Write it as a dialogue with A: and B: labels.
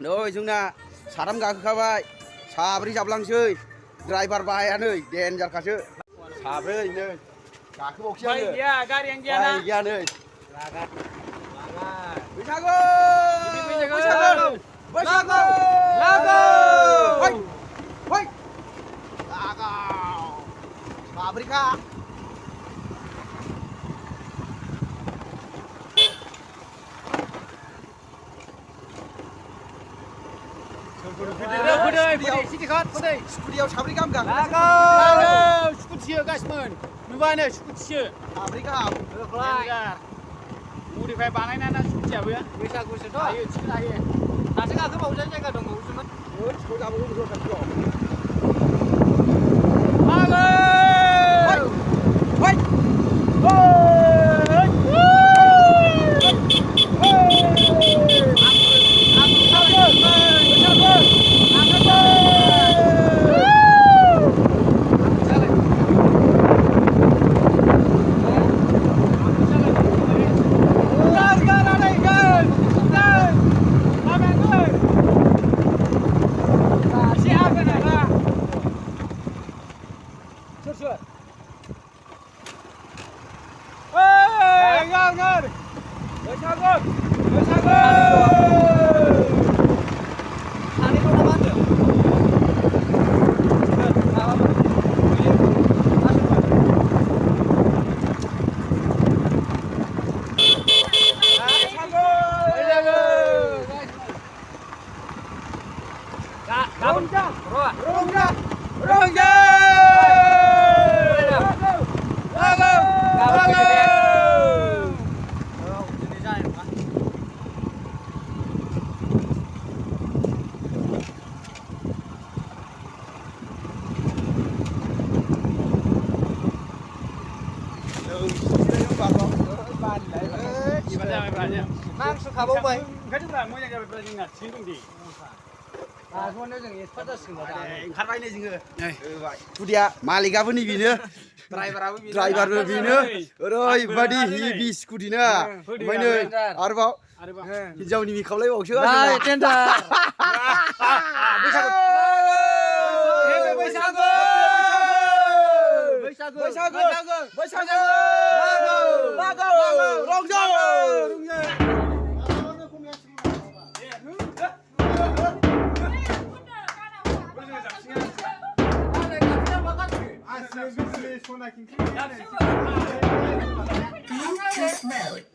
A: नै जोंना साथाम गाखोखाबाय साब्रै जाबलांसै ड्राइभार बाहाया नै देन्जारखासो साब्रै नै गाखोबावसै आङो
B: गैया गारियानो गैया ना
A: गैया नै बैसागु बैसागु लागाव साब्रैखा स्कुटियाव साब्रै गाहाम
B: लागाव स्कुटियो गासिमोन नुबानो स्कुटियो
A: साब्रै गाहाम
B: मडिफाइ बानायना स्कुटियाबो बैसागुसोथ' हायो थिखोनो हायो दासो गाखोबावजानाय जायगा दंबावोसोमोन
A: थिखो जाबावगौ खाथियाव
B: खाबावबाय ओंखारदोंब्रा मोजां जाबायब्रा जोंना थिगैनो दं दे दाथ'नो जों एक्सपार्ट जासिगोन
A: ओंखारबाय नै जोङो स्कुटिया मालिकआबो नै बेनो ड्राइभारबो बेनो ओरैबायदि हेभि स्कुटि ना ओमफ्राय नै आरोबाव हिनजावनि मेकआपलायबावसो बैसागु
C: Bluetooth mode.